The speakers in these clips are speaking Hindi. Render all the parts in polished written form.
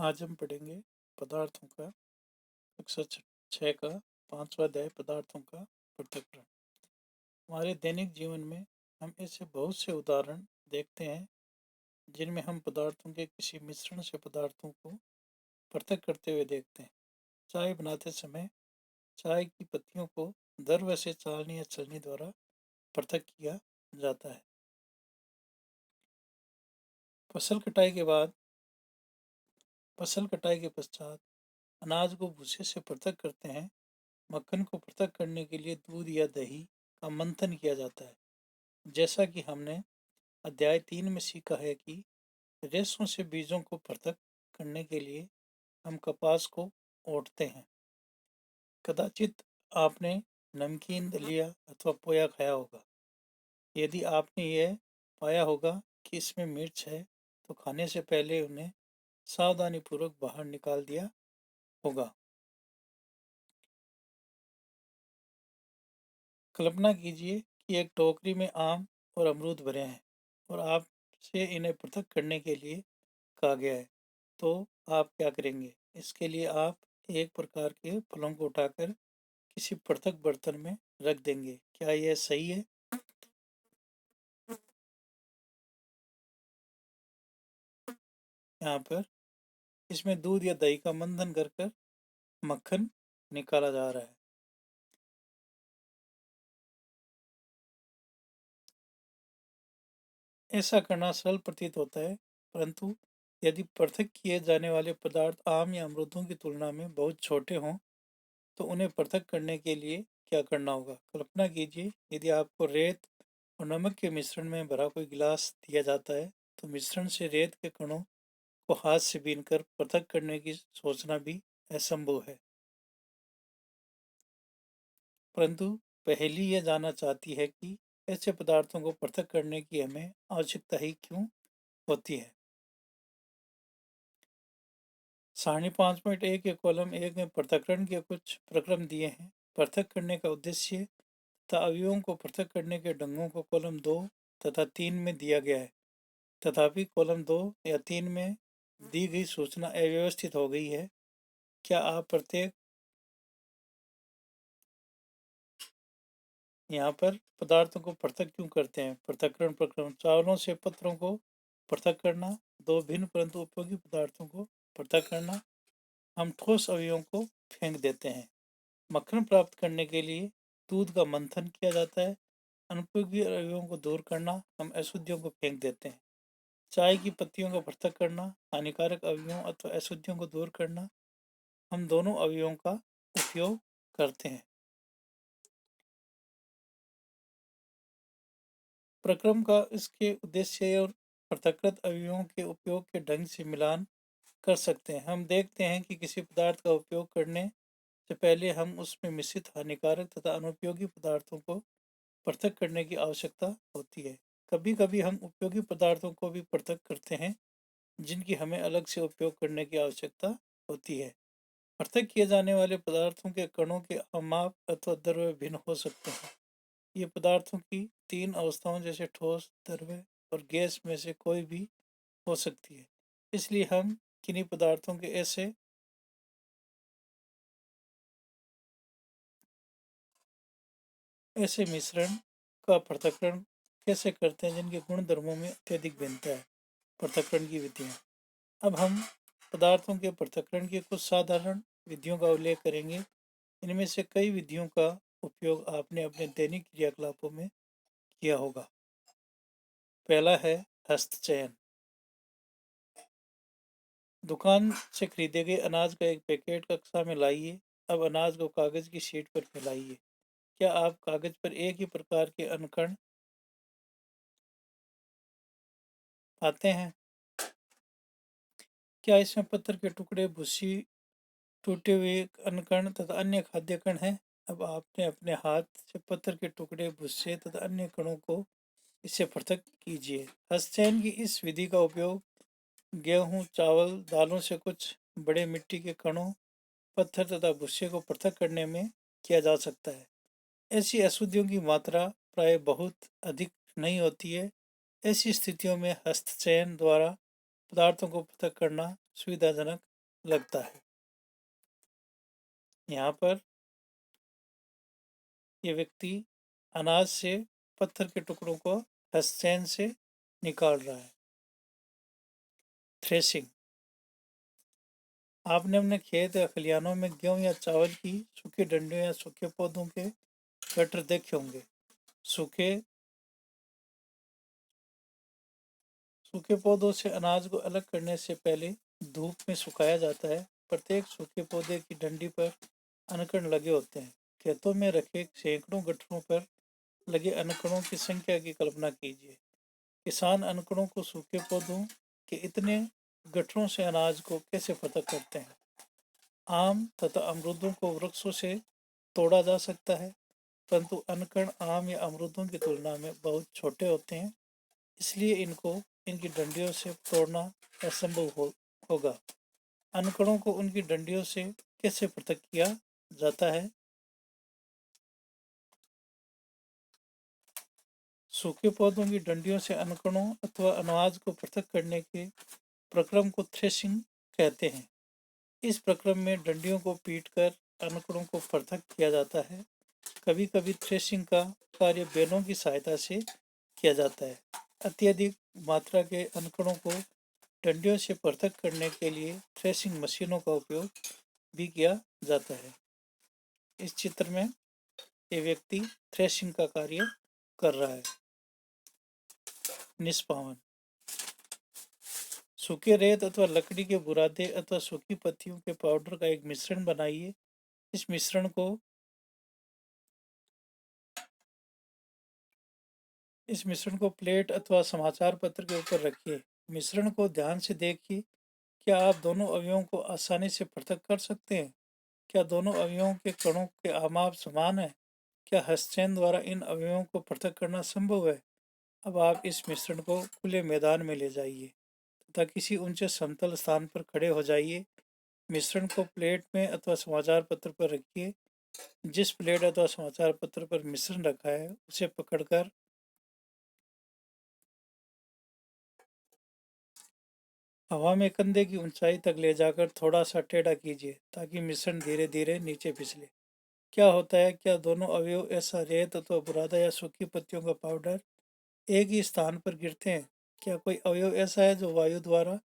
आज हम पढ़ेंगे पदार्थों का कक्षा 6 का 5वां अध्याय पदार्थों का पृथक्करण। हमारे दैनिक जीवन में हम ऐसे बहुत से उदाहरण देखते हैं जिनमें हम पदार्थों के किसी मिश्रण से पदार्थों को पृथक करते हुए देखते हैं। चाय बनाते समय चाय की पत्तियों को द्रव्य से चालनी या छलनी द्वारा पृथक किया जाता है। फसल कटाई के पश्चात अनाज को भूसे से पृथक करते हैं। मक्खन को पृथक करने के लिए दूध या दही का मंथन किया जाता है। जैसा कि हमने अध्याय 3 में सीखा है कि रेशों से बीजों को पृथक करने के लिए हम कपास को ओटते हैं। कदाचित आपने नमकीन, दलिया अथवा पोया खाया होगा। यदि आपने यह पाया होगा कि इसमें मिर्च है तो खाने से पहले उन्हें सावधानीपूर्वक बाहर निकाल दिया होगा। कल्पना कीजिए कि एक टोकरी में आम और अमरूद भरे हैं और आपसे इन्हें पृथक करने के लिए कहा गया है, तो आप क्या करेंगे? इसके लिए आप एक प्रकार के फलों को उठाकर किसी पृथक बर्तन में रख देंगे। क्या यह सही है? यहाँ पर इसमें दूध या दही का मंथन कर कर मक्खन निकाला जा रहा है। ऐसा करना सरल प्रतीत होता है, परंतु यदि पृथक किए जाने वाले पदार्थ आम या अमरूदों की तुलना में बहुत छोटे हों तो उन्हें पृथक करने के लिए क्या करना होगा? कल्पना कीजिए यदि आपको रेत और नमक के मिश्रण में भरा कोई गिलास दिया जाता है तो मिश्रण से रेत के कणों को हाथ से बीनकर पृथक करने की सोचना भी असंभव है। परंतु पहेली यह जानना चाहती है कि ऐसे पदार्थों को पृथक करने की हमें आवश्यकता ही क्यों होती है। सारणी 5.1 के कॉलम 1 में पृथक्करण के कुछ प्रक्रम दिए हैं। पृथक करने का उद्देश्य तथा अवयवों को पृथक करने के ढंगों को कॉलम 2 तथा 3 में दिया गया है। तथापि कॉलम 2 या 3 में दी गई सूचना अव्यवस्थित हो गई है। क्या आप प्रत्येक यहाँ पर पदार्थों को पृथक क्यों करते हैं? पृथक्करण प्रक्रम: चावलों से पत्रों को पृथक करना, दो भिन्न परंतु उपयोगी पदार्थों को पृथक करना। हम ठोस अवयवों को फेंक देते हैं। मक्खन प्राप्त करने के लिए दूध का मंथन किया जाता है। अनुपयोगी अवयवों को दूर करना, हम अशुद्धियों को फेंक देते हैं। चाय की पत्तियों को पृथक करना, हानिकारक अवयवों अथवा अशुद्धियों को दूर करना, हम दोनों अवयवों का उपयोग करते हैं। प्रक्रम का इसके उद्देश्य और पृथकृत अवयवों के उपयोग के ढंग से मिलान कर सकते हैं। हम देखते हैं कि किसी पदार्थ का उपयोग करने से पहले हम उसमें मिश्रित हानिकारक तथा अनुपयोगी पदार्थों को पृथक करने की आवश्यकता होती है। कभी कभी हम उपयोगी पदार्थों को भी पृथक करते हैं जिनकी हमें अलग से उपयोग करने की आवश्यकता होती है। पृथक किए जाने वाले पदार्थों के कणों के अमाप अथवा द्रव्य भिन्न हो सकते हैं। ये पदार्थों की 3 अवस्थाओं जैसे ठोस, द्रव्य और गैस में से कोई भी हो सकती है। इसलिए हम किन्हीं पदार्थों के ऐसे मिश्रण का पृथक्करण कैसे करते हैं जिनके गुण धर्मों में अत्यधिक भिन्नता है। पृथक्करण की विधियाँ। अब हम पदार्थों के पृथक्करण की कुछ साधारण विधियों का उल्लेख करेंगे। इनमें से कई विधियों का उपयोग आपने अपने दैनिक क्रियाकलापों में किया होगा। पहला है हस्तचयन। दुकान से खरीदे गए अनाज का एक पैकेट कक्षा में लाइए। अब अनाज को कागज की शीट पर फैलाइए। क्या आप कागज पर एक ही प्रकार के अनकण पाते हैं? क्या इसमें पत्थर के टुकड़े, भूसी, टूटे हुए अनकण तथा अन्य खाद्य कण हैं? अब आपने अपने हाथ से पत्थर के टुकड़े, भूसे तथा अन्य कणों को इससे पृथक कीजिए। हस्तचयन की इस विधि का उपयोग गेहूं, चावल, दालों से कुछ बड़े मिट्टी के कणों, पत्थर तथा भूसे को पृथक करने में किया जा सकता है। ऐसी अशुद्धियों की मात्रा प्राय बहुत अधिक नहीं होती है। ऐसी स्थितियों में हस्तचयन द्वारा पदार्थों को पृथक करना सुविधाजनक लगता है। यहाँ पर ये व्यक्ति अनाज से पत्थर के टुकड़ों को हस्तचैन से निकाल रहा है। थ्रेशिंग। आपने अपने खेत या खलिहानों में गेहूं या चावल की सूखी डंडियों या सूखे पौधों के गट्ठर देखे होंगे। सूखे सूखे पौधों से अनाज को अलग करने से पहले धूप में सुखाया जाता है। प्रत्येक सूखे पौधे की डंडी पर अनकण लगे होते हैं। खेतों में रखे सैकड़ों गट्ठरों पर लगे अनकणों की संख्या की कल्पना कीजिए। किसान अनकणों को सूखे पौधों के इतने गट्ठरों से अनाज को कैसे पृथक करते हैं। आम तथा अमरूदों को वृक्षों से तोड़ा जा सकता है, परंतु अनकण आम या अमरूदों की तुलना में बहुत छोटे होते हैं, इसलिए इनको इनकी डंडियों से तोड़ना असंभव होगा। अनकणों को उनकी डंडियों से कैसे पृथक किया जाता है। सूखे पौधों की डंडियों से अनकणों अथवा अनाज को पृथक करने के प्रक्रम को थ्रेशिंग कहते हैं। इस प्रक्रम में डंडियों को पीटकर अनकणों को पृथक किया जाता है। कभी कभी थ्रेशिंग का कार्य बैलों की सहायता से किया जाता है। अत्यधिक मात्रा के अनकणों को डंडियों से पृथक करने के लिए थ्रेशिंग मशीनों का उपयोग भी किया जाता है। इस चित्र में ये व्यक्ति थ्रेशिंग का कार्य कर रहा है। निष्पावन। सूखे रेत अथवा लकड़ी के बुरादे अथवा सूखी पत्तियों के पाउडर का एक मिश्रण बनाइए। इस मिश्रण को प्लेट अथवा समाचार पत्र के ऊपर रखिए। मिश्रण को ध्यान से देखिए। क्या आप दोनों अवयवों को आसानी से पृथक कर सकते हैं? क्या दोनों अवयवों के कणों के माप समान है? क्या हस्तचैन द्वारा इन अवयवों को पृथक करना संभव है? अब आप इस मिश्रण को खुले मैदान में ले जाइए तथा किसी ऊंचे समतल स्थान पर खड़े हो जाइए। मिश्रण को प्लेट में अथवा समाचार पत्र पर रखिए। जिस प्लेट अथवा समाचार पत्र पर मिश्रण रखा है उसे पकड़कर हवा में कंधे की ऊंचाई तक ले जाकर थोड़ा सा टेढ़ा कीजिए ताकि मिश्रण धीरे धीरे नीचे फिसले। क्या होता है? क्या दोनों अवयव ऐसा रेत अथवा बुरादा या सूखी पत्तियों का पाउडर एक ही स्थान पर गिरते हैं? क्या कोई अवयव ऐसा है जो वायु द्वारा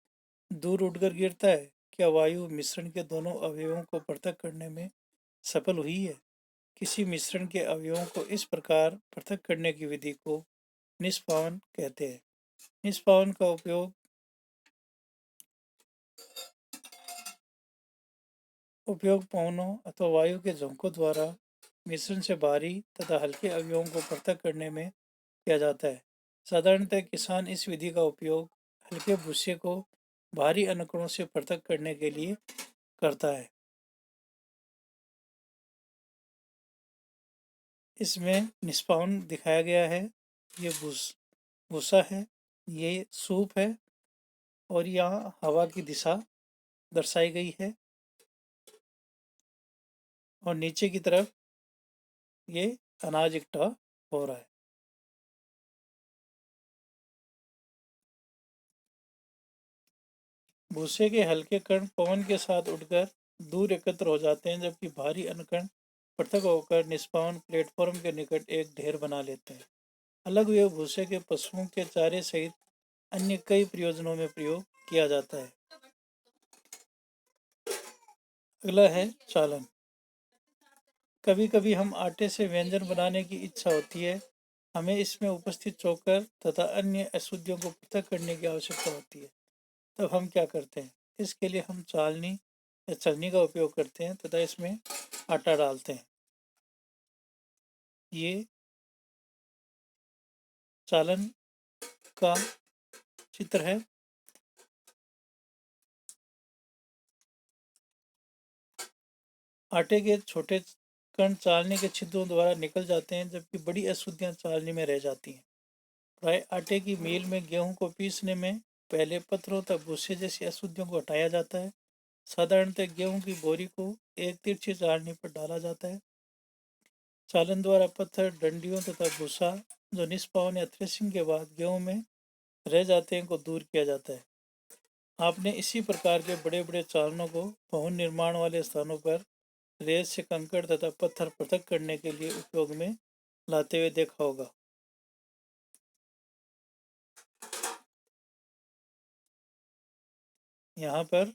दूर उड़कर गिरता है? क्या वायु मिश्रण के दोनों अवयवों को पृथक करने में सफल हुई है? किसी मिश्रण के अवयवों को इस प्रकार पृथक करने की विधि को निष्पावन कहते हैं। निष्पावन का उपयोग पवनों अथवा वायु के झोंकों द्वारा मिश्रण से भारी तथा हल्के अवयवों को पृथक करने में किया जाता है। साधारणतः किसान इस विधि का उपयोग हल्के भूसे को भारी अनकणों से पृथक करने के लिए करता है। इसमें निष्पावन दिखाया गया है। ये भूसा है, ये सूप है और यहाँ हवा की दिशा दर्शाई गई है और नीचे की तरफ ये अनाज इकट्ठा हो रहा है। भूसे के हल्के कण पवन के साथ उड़कर दूर एकत्र हो जाते हैं, जबकि भारी अनकण पृथक होकर निष्पावन प्लेटफॉर्म के निकट एक ढेर बना लेते हैं। अलग हुए भूसे के पशुओं के चारे सहित अन्य कई प्रयोजनों में प्रयोग किया जाता है। अगला है चालन। कभी कभी हम आटे से व्यंजन बनाने की इच्छा होती है। हमें इसमें उपस्थित चोकर तथा अन्य अशुद्धियों को पृथक करने की आवश्यकता होती है। तब हम क्या करते हैं? इसके लिए हम चालनी या छलनी का उपयोग करते हैं तथा इसमें आटा डालते हैं। ये चालन का चित्र है। आटे के छोटे कण चालनी के छिद्रों द्वारा निकल जाते हैं, जबकि बड़ी अशुद्धियां चालनी में रह जाती हैं। प्राय आटे की मील में गेहूं को पीसने में पहले पत्थरों तक भूसे जैसी अशुद्धियों को हटाया जाता है। साधारणतः गेहूं की बोरी को एक तिरछी चालनी पर डाला जाता है। चालन द्वारा पत्थर, डंडियों तथा भूसा जो निष्पावन या थ्रेशिंग के बाद गेहूं में रह जाते हैं को दूर किया जाता है। आपने इसी प्रकार के बड़े बड़े चालनों को भवन निर्माण वाले स्थानों पर रेत से कंकड़ तथा पत्थर पृथक करने के लिए उपयोग में लाते हुए देखा होगा। यहाँ पर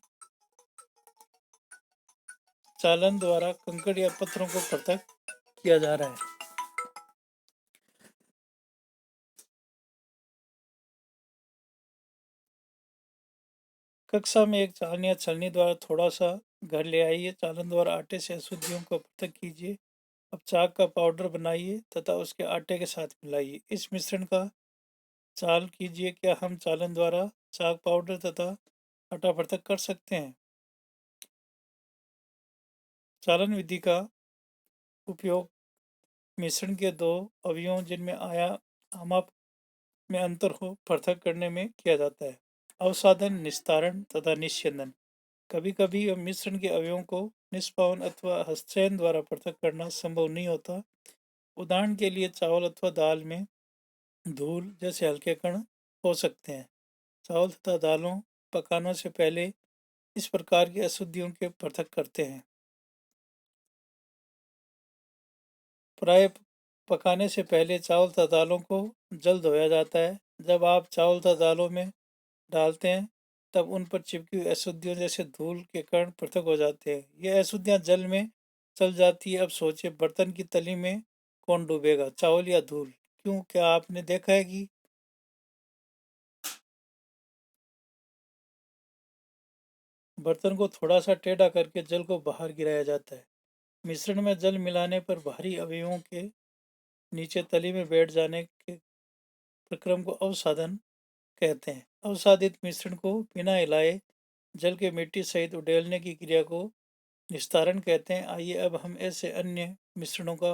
चालन द्वारा कंकड़ या पत्थरों को पृथक किया जा रहा है। कक्षा में एक चालन या छलनी द्वारा थोड़ा सा घर ले आइए। चालन द्वारा आटे से अशुद्धियों को पृथक कीजिए। अब चाक का पाउडर बनाइए तथा उसके आटे के साथ मिलाइए। इस मिश्रण का चाल कीजिए। क्या हम चालन द्वारा चाक पाउडर तथा आटा पृथक कर सकते हैं? चालन विधि का उपयोग मिश्रण के दो अवयवों जिनमें आमाप में अंतर हो पृथक करने में किया जाता है। अवसादन, निस्तारण तथा निस्यंदन। कभी कभी मिश्रण के अवयवों को निष्पावन अथवा हस्तचयन द्वारा पृथक करना संभव नहीं होता। उदाहरण के लिए चावल अथवा दाल में धूल जैसे हल्के कण हो सकते हैं। चावल तथा दालों पकाने से पहले इस प्रकार की अशुद्धियों के पृथक करते हैं। प्राय पकाने से पहले चावल तथा दालों को जल धोया जाता है। जब आप चावल तथा दालों में डालते हैं तब उन पर चिपकी हुई अशुद्धियों जैसे धूल के कण पृथक हो जाते हैं। यह अशुद्धियां जल में चल जाती है। अब सोचिए, बर्तन की तली में कौन डूबेगा, चावल या धूल? क्यों? क्या आपने देखा है कि बर्तन को थोड़ा सा टेढ़ा करके जल को बाहर गिराया जाता है। मिश्रण में जल मिलाने पर बाहरी अवयवों के नीचे तली में बैठ जाने के प्रक्रम को अवसादन कहते हैं। अवसादित मिश्रण को बिना हिलाए जल के मिट्टी सहित उडेलने की क्रिया को निस्तारण कहते हैं। आइए अब हम ऐसे अन्य मिश्रणों का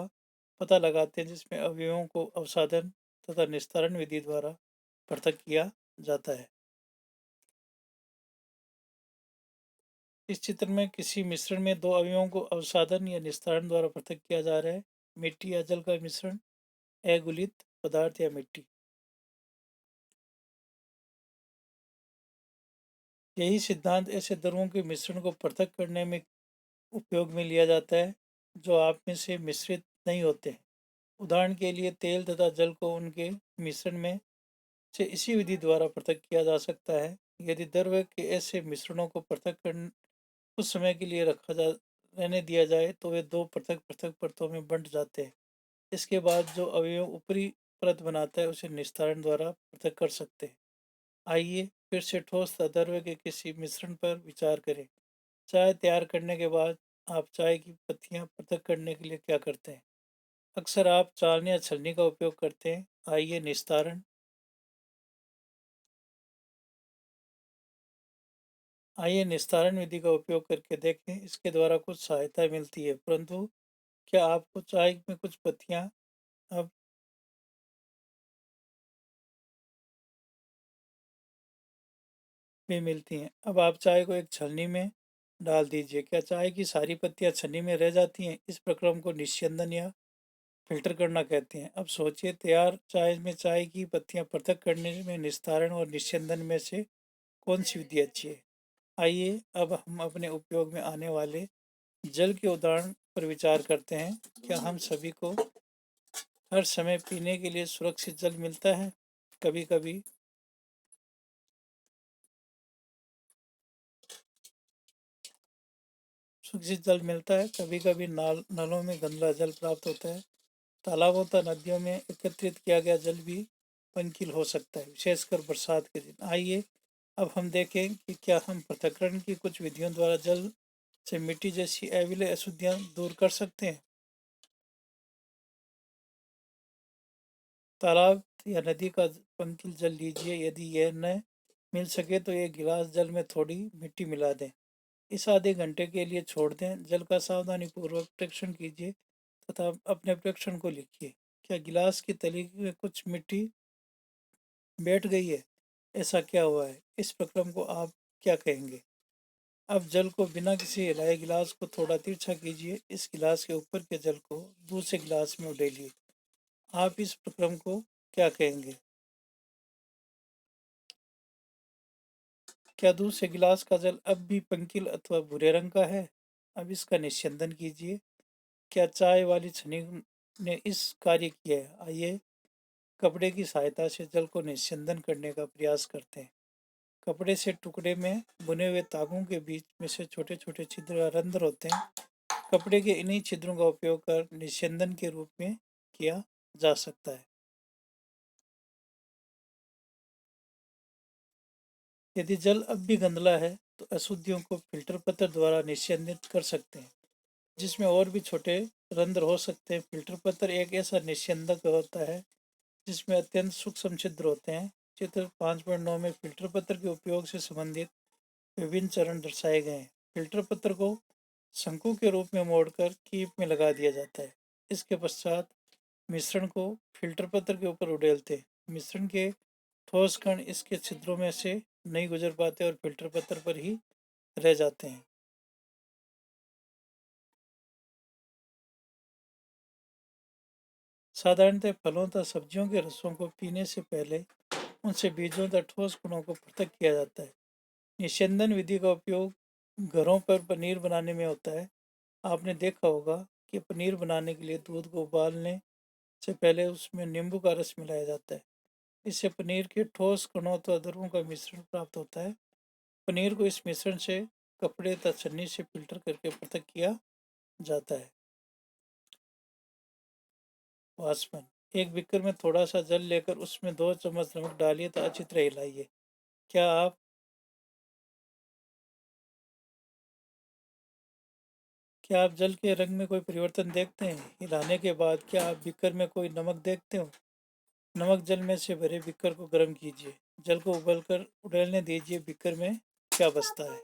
पता लगाते हैं जिसमें अवयवों को अवसादन तथा निस्तारण विधि द्वारा पृथक किया जाता है। इस चित्र में किसी मिश्रण में दो अवयवों को अवसादन या निस्तारण द्वारा पृथक किया जा रहा है। मिट्टी या जल का मिश्रण, अगुलित पदार्थ या मिट्टी। यही सिद्धांत ऐसे द्रवों के मिश्रण को पृथक करने में उपयोग में लिया जाता है जो आप में से मिश्रित नहीं होते। उदाहरण के लिए तेल तथा जल को उनके मिश्रण में से इसी विधि द्वारा पृथक किया जा सकता है। यदि द्रव्य के ऐसे मिश्रणों को पृथक कर कुछ समय के लिए रहने दिया जाए तो वे दो पृथक पृथक परतों में बंट जाते हैं। इसके बाद जो अवयव ऊपरी परत बनाता है उसे निस्तारण द्वारा पृथक कर सकते हैं। आइए फिर से ठोस द्रव्य के किसी मिश्रण पर विचार करें। चाय तैयार करने के बाद आप चाय की पत्तियां पृथक करने के लिए क्या करते हैं? अक्सर आप चालनी या छलनी का उपयोग करते हैं। आइए निस्तारण विधि का उपयोग करके देखें। इसके द्वारा कुछ सहायता मिलती है, परंतु क्या आपको चाय में कुछ पत्तियां अब भी मिलती हैं? अब आप चाय को एक छलनी में डाल दीजिए। क्या चाय की सारी पत्तियां छलनी में रह जाती हैं? इस प्रक्रम को निस्यंदन या फिल्टर करना कहते हैं। अब सोचिए, तैयार चाय में चाय की पत्तियां पृथक करने में निस्तारण और निस्यंदन में से कौन सी विधि अच्छी है? आइए अब हम अपने उपयोग में आने वाले जल के उदाहरण पर विचार करते हैं। क्या हम सभी को हर समय पीने के लिए सुरक्षित जल मिलता है? कभी कभी सुरक्षित जल मिलता है, कभी कभी नलों में गंदा जल प्राप्त होता है। तालाबों तथा नदियों में एकत्रित किया गया जल भी पंकिल हो सकता है, विशेषकर बरसात के दिन। आइए अब हम देखें कि क्या हम पृथक्करण की कुछ विधियों द्वारा जल से मिट्टी जैसी अविलय अशुद्धियां दूर कर सकते हैं। तालाब या नदी का पंकिल जल लीजिए। यदि यह न मिल सके तो एक गिलास जल में थोड़ी मिट्टी मिला दें। इस आधे घंटे के लिए छोड़ दें। जल का सावधानी पूर्वक परीक्षण कीजिए तथा अपने परीक्षण को लिखिए। क्या गिलास की तली में कुछ मिट्टी बैठ गई है? ऐसा क्या हुआ है? इस प्रक्रम को आप क्या कहेंगे? अब जल को बिना किसी हिलाए गिलास को थोड़ा तिरछा कीजिए। इस गिलास के ऊपर के जल को दूसरे गिलास में उडेलिए। आप इस प्रक्रम को क्या कहेंगे? क्या दूध से गिलास का जल अब भी पंकिल अथवा भूरे रंग का है? अब इसका निस्यंदन कीजिए। क्या चाय वाली छन्नी ने इस कार्य किया है? आइए कपड़े की सहायता से जल को निस्यंदन करने का प्रयास करते हैं। कपड़े से टुकड़े में बुने हुए तागों के बीच में से छोटे छोटे छिद्र या रंध्र होते हैं। कपड़े के इन्हीं छिद्रों का उपयोग कर निस्यंदन के रूप में किया जा सकता है। यदि जल अब भी गंदला है तो अशुद्धियों को फिल्टर पत्र द्वारा निस्यंदित कर सकते हैं, जिसमें और भी छोटे रंध्र हो सकते हैं। फिल्टर पत्र एक ऐसा निस्यंदक होता है जिसमें अत्यंत सूक्ष्म छिद्र होते हैं। चित्र 5.9 में फिल्टर पत्र के उपयोग से संबंधित विभिन्न चरण दर्शाए गए हैं। फिल्टर पत्र को शंकु के रूप में मोड़कर कीप में लगा दिया जाता है। इसके पश्चात मिश्रण को फिल्टर पत्र के ऊपर उड़ेलते हैं। मिश्रण के ठोस कण इसके छिद्रों में से नहीं गुजर पाते और फिल्टर पत्र पर ही रह जाते हैं। साधारणतः फलों तथा सब्जियों के रसों को पीने से पहले उनसे बीजों तथा ठोस गुणों को पृथक किया जाता है। निस्यंदन विधि का उपयोग घरों पर पनीर बनाने में होता है। आपने देखा होगा कि पनीर बनाने के लिए दूध को उबालने से पहले उसमें नींबू का रस मिलाया जाता है। इससे पनीर के ठोस कणों तथा द्रवों का मिश्रण प्राप्त होता है। पनीर को इस मिश्रण से कपड़े तथा छन्नी से फिल्टर करके पृथक किया जाता है। वाष्पन। एक बीकर में थोड़ा सा जल लेकर उसमें 2 चम्मच नमक डालिए तो अच्छी तरह हिलाइए। क्या आप क्या आप जल के रंग में कोई परिवर्तन देखते हैं? हिलाने के बाद क्या आप बीकर में कोई नमक देखते हो? नमक जल में से भरे बीकर को गर्म कीजिए। जल को उबलकर उड़ेलने दीजिए। बीकर में क्या बचता है?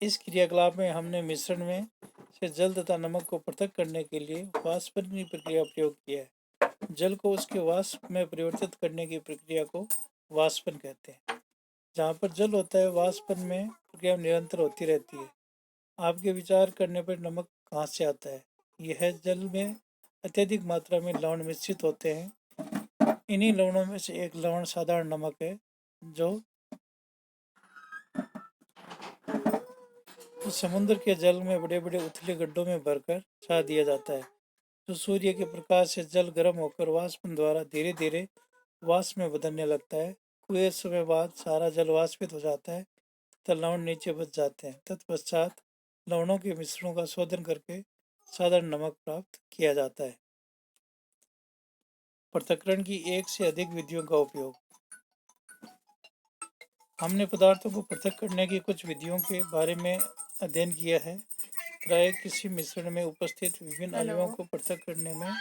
इस क्रियाकलाप में हमने मिश्रण में से जल तथा नमक को पृथक करने के लिए वाष्पन की प्रक्रिया प्रयोग किया है। जल को उसके वाष्प में परिवर्तित करने की प्रक्रिया को वाष्पन कहते हैं। जहाँ पर जल होता है वाष्पन में प्रक्रिया निरंतर होती रहती है। आपके विचार करने पर नमक कहाँ से आता है? यह जल में अत्यधिक मात्रा में लवण मिश्रित होते हैं। इन्हीं लवणों में से एक लवण साधारण नमक है जो समुद्र के जल में बड़े बड़े उथले गड्ढों में भरकर छा दिया जाता है। तो सूर्य के प्रकाश से जल गर्म होकर वाष्पन द्वारा धीरे धीरे वाष्प में बदलने लगता है। कुछ समय बाद सारा जल वाष्पित हो जाता है तो लवण नीचे बच जाते हैं। तत्पश्चात लवणों के मिश्रणों का शोधन करके साधारण नमक प्राप्त किया जाता है। पृथक्करण की एक से अधिक विधियों का उपयोग। हमने पदार्थों को पृथक करने की कुछ विधियों के बारे में अध्ययन किया है। प्राय किसी मिश्रण में उपस्थित विभिन्न अणुओं को पृथक करने में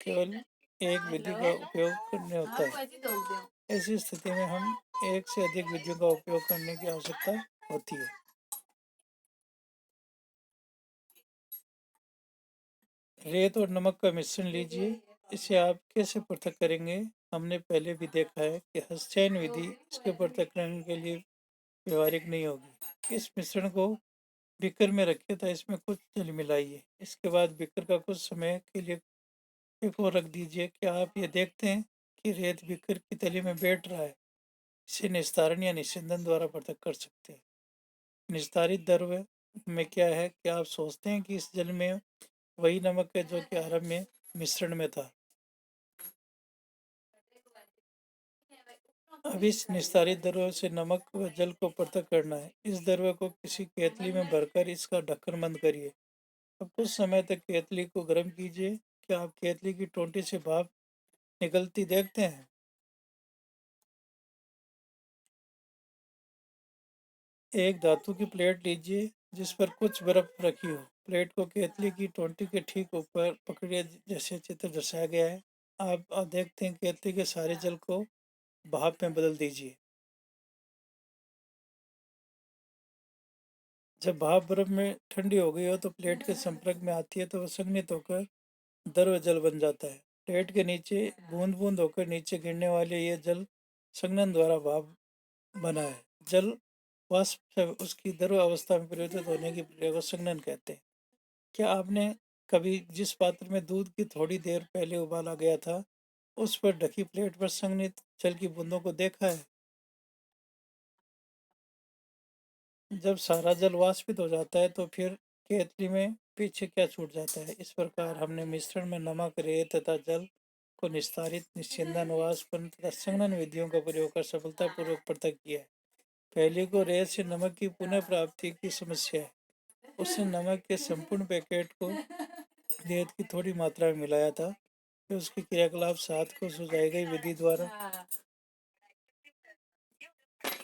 केवल एक विधि का उपयोग करने होता है। ऐसी स्थिति में हम एक से अधिक विधियों का उपयोग करने की आवश्यकता होती है। रेत और नमक का मिश्रण लीजिए। इसे आप कैसे पृथक करेंगे? हमने पहले भी देखा है कि हस्तचयन विधि इसके पृथक्करण के लिए व्यवहारिक नहीं होगी। इस मिश्रण को बीकर में रखिए तो इसमें कुछ जल मिलाइए। इसके बाद बीकर का कुछ समय के लिए एक और रख दीजिए। क्या आप ये देखते हैं कि रेत बीकर की तली में बैठ रहा है? इसे निस्तारण या निस्यंदन द्वारा पृथक कर सकते हैं। निस्तारित द्रव्य में क्या है? क्या आप सोचते हैं कि इस जल में वही नमक है जो कि आरंभ में मिश्रण में था? अब इस निस्तारित द्रव्य से नमक व जल को पृथक करना है। इस द्रव्य को किसी केतली में भरकर इसका ढक्कन बंद करिए। अब कुछ समय तक केतली को गर्म कीजिए। क्या आप केतली की टोंटी से भाप निकलती देखते हैं? एक धातु की प्लेट लीजिए जिस पर कुछ बर्फ रखी हो। प्लेट को केतली की टोंटी के ठीक ऊपर पकड़िए जैसे चित्र दर्शाया गया है। आप देखते हैं केतली के सारे जल को भाप में बदल दीजिए। जब भाप बर्फ में ठंडी हो गई हो तो प्लेट के संपर्क में आती है तो वह संघनित होकर द्रव जल बन जाता है। प्लेट के नीचे बूंद बूंद होकर नीचे गिरने वाले ये जल संघनन द्वारा भाप बना है। जल वाष्प से उसकी द्रव अवस्था में परिवर्तित होने की प्रक्रिया को संघनन कहते हैं। क्या आपने कभी जिस पात्र में दूध की थोड़ी देर पहले उबाला गया था उस पर ढकी प्लेट पर संघनित जल की बूंदों को देखा है? जब सारा जल वाष्पित हो जाता है तो फिर केतली में पीछे क्या छूट जाता है? इस प्रकार हमने मिश्रण में नमक, रेत तथा जल को निस्तारित, निश्चिंदन, वाष्पन तथा संघनन विधियों का प्रयोग कर सफलतापूर्वक पृथक किया है। पहले को रेत से नमक की पुनः प्राप्ति की समस्या है। उसने नमक के संपूर्ण पैकेट को रेत की थोड़ी मात्रा में मिलाया था, फिर उसके क्रियाकलाप 7 को सुझाई गई विधि द्वारा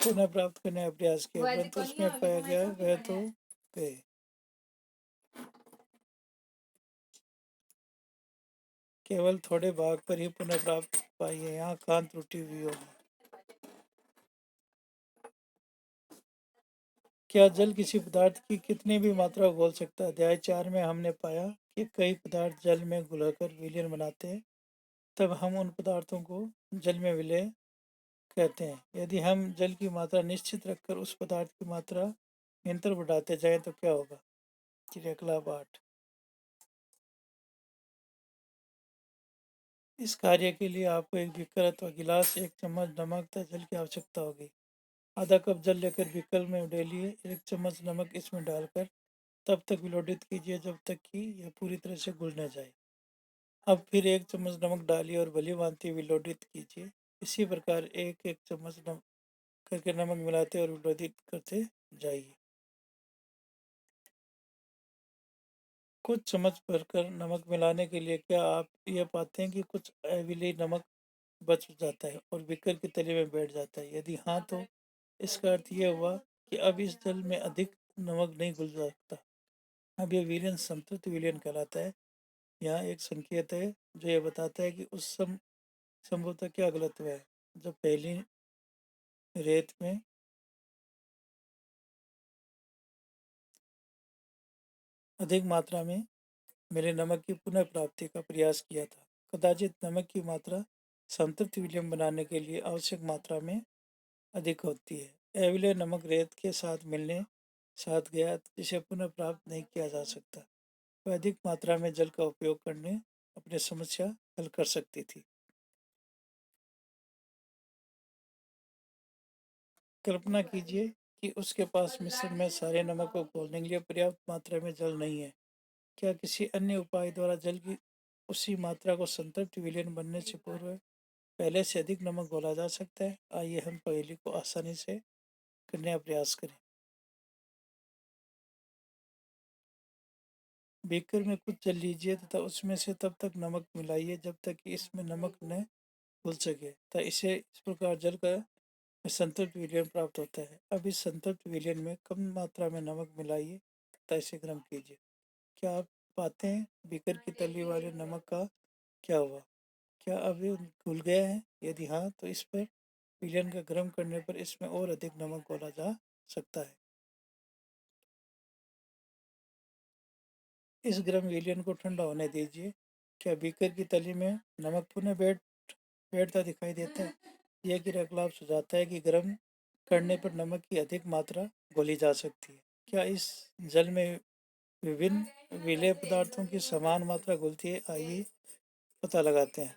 पुनः प्राप्त करने का प्रयास किया, परंतु उसमें पाया गया वह तो गए। केवल थोड़े भाग पर ही पुनः प्राप्त पाई है, यहाँ कहाँ त्रुटि हुई होगी? क्या जल किसी पदार्थ की कितनी भी मात्रा को घोल सकता है? अध्याय 4 में हमने पाया कि कई पदार्थ जल में घुलकर विलयन बनाते हैं, तब हम उन पदार्थों को जल में विलय कहते हैं। यदि हम जल की मात्रा निश्चित रखकर उस पदार्थ की मात्रा निरंतर बढ़ाते जाएं तो क्या होगा? क्रियाकलाप 8। इस कार्य के लिए आपको एक बीकर अथवा गिलास, 1 चम्मच नमक तथा जल की आवश्यकता होगी। आधा कप जल लेकर बीकर में डालिए, 1 चम्मच नमक इसमें डालकर तब तक विलोडित कीजिए जब तक कि यह पूरी तरह से घुल न जाए। अब फिर 1 चम्मच नमक डालिए और भली भांति विलोडित कीजिए। इसी प्रकार एक एक चम्मच करके नमक मिलाते और विलोडित करते जाइए। कुछ चम्मच भरकर नमक मिलाने के लिए क्या आप यह पाते हैं कि कुछ अविलेय नमक बच जाता है और बीकर की तली में बैठ जाता है? यदि हाँ, तो इसका अर्थ यह हुआ कि अब इस जल में अधिक नमक नहीं घुल सकता। अब यह विलयन संतृप्त विलयन कहलाता है। यहाँ एक संकेत है जो यह बताता है कि उस संभवतः क्या गलत हुआ है। जब पहली रेत में अधिक मात्रा में मेरे नमक की पुनः प्राप्ति का प्रयास किया था, कदाचित नमक की मात्रा संतृप्त विलयन बनाने के लिए आवश्यक मात्रा में अधिक होती है। अविलेय नमक रेत के साथ मिलने साथ गया जिसे पुनः प्राप्त नहीं किया जा सकता। वह अधिक मात्रा में जल का उपयोग करने अपनी समस्या हल कर सकती थी। कल्पना कीजिए कि उसके पास मिश्रण में सारे नमक को घोलने के लिए पर्याप्त मात्रा में जल नहीं है। क्या किसी अन्य उपाय द्वारा जल की उसी मात्रा को संतृप्त विलयन बनने से पूर्व पहले से अधिक नमक घोला जा सकता है? आइए हम पहेली को आसानी से करने का प्रयास करें। बीकर में कुछ जल लीजिए तथा उसमें से तब तक नमक मिलाइए जब तक कि इसमें नमक न घुल सके, तथा इसे इस प्रकार जल का संतृप्त विलयन प्राप्त होता है। अब इस संतृप्त विलयन में कम मात्रा में नमक मिलाइए तथा इसे गर्म कीजिए। क्या आप पाते हैं बीकर की तली वाले नमक का क्या हुआ? क्या अब ये घुल गया है? यदि हाँ, तो इस पर विलयन का गर्म करने पर इसमें और अधिक नमक घोला जा सकता है। इस गर्म विलयन को ठंडा होने दीजिए। क्या बीकर की तली में नमक पुनः बैठता दिखाई देता है? यह क्रियाकलाप सुझाता है कि गर्म करने पर नमक की अधिक मात्रा घोली जा सकती है। क्या इस जल में विभिन्न विलेय पदार्थों की समान मात्रा घुलती है? आइए पता लगाते हैं।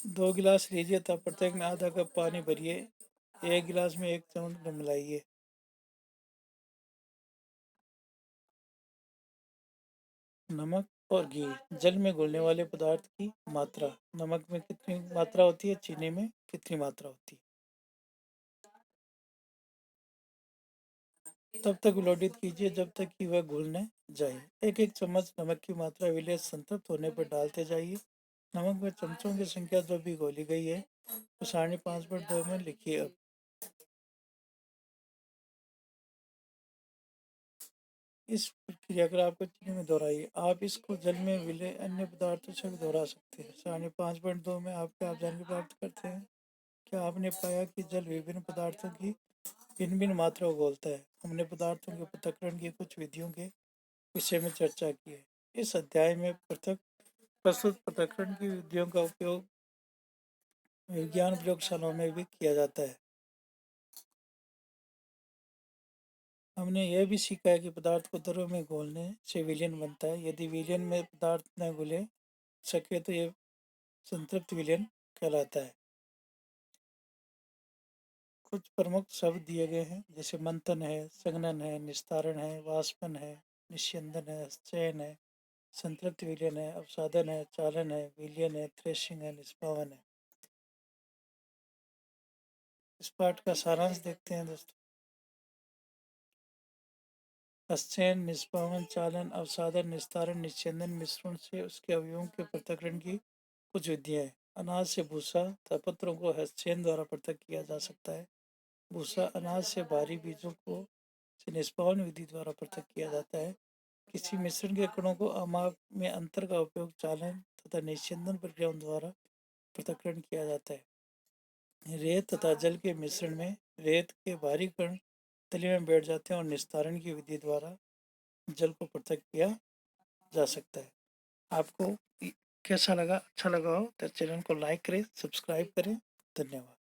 2 गिलास लीजिए तब प्रत्येक में आधा कप पानी भरिए। एक गिलास में 1 चम्मच मिलाइए। नमक और घी जल में घुलने वाले पदार्थ की मात्रा। नमक में कितनी मात्रा होती है? चीनी में कितनी मात्रा होती है? तब तक विलोडित कीजिए जब तक कि वह घुल न जाए। एक एक चम्मच नमक की मात्रा विलय संतृप्त होने पर डालते जाइए। नमक में चमचों की संख्या जो भी घोली गई है तो 5.5/2 में लिखिए। अब इस क्रियाकलाप को चीनी में दोहराइए। आप इसको जल में विलय अन्य पदार्थों से भी दोहरा सकते हैं। 5.5/2 में आप क्या जानकारी प्राप्त करते हैं? क्या आपने पाया कि जल विभिन्न पदार्थों की भिन्न भिन्न मात्रा को घोलता है? हमने पदार्थों के पृथक्करण की कुछ विधियों के विषय में चर्चा की है। इस अध्याय में प्रस्तुत पृथक्करण की विधियों का उपयोग विज्ञान प्रयोगशालाओं में भी किया जाता है। हमने यह भी सीखा है कि पदार्थ को द्रव में घोलने से विलयन बनता है। यदि विलयन में पदार्थ न घुले सके तो ये संतृप्त विलयन कहलाता है। कुछ प्रमुख शब्द दिए गए हैं, जैसे मंथन है, संघनन है, निस्तारण है, वाष्पन है, निस्यंदन है, चयन है, संतृप्त विलयन है, अवसादन है, चालन है, विलयन है, थ्रेशिंग है, निष्पावन है। इस पाठ का सारांश देखते हैं दोस्तों। हस्तचयन, निष्पावन, चालन, अवसादन, निस्तारण, निस्यंदन मिश्रण से उसके अवयवों के पृथक्करण की कुछ विधियां हैं। अनाज से भूसा तथा पत्रों को हस्तचयन द्वारा पृथक किया जा सकता है। भूसा अनाज से भारी बीजों को से निष्पावन विधि द्वारा पृथक किया जाता है। किसी मिश्रण के कणों को अमाप में अंतर का उपयोग चालन तथा निस्यंदन प्रक्रियाओं द्वारा पृथक्करण किया जाता है। रेत तथा जल के मिश्रण में रेत के भारी कण तली में बैठ जाते हैं और निस्तारण की विधि द्वारा जल को पृथक किया जा सकता है। आपको कैसा लगा? अच्छा लगा हो तो चैनल को लाइक करें, सब्सक्राइब करें। धन्यवाद।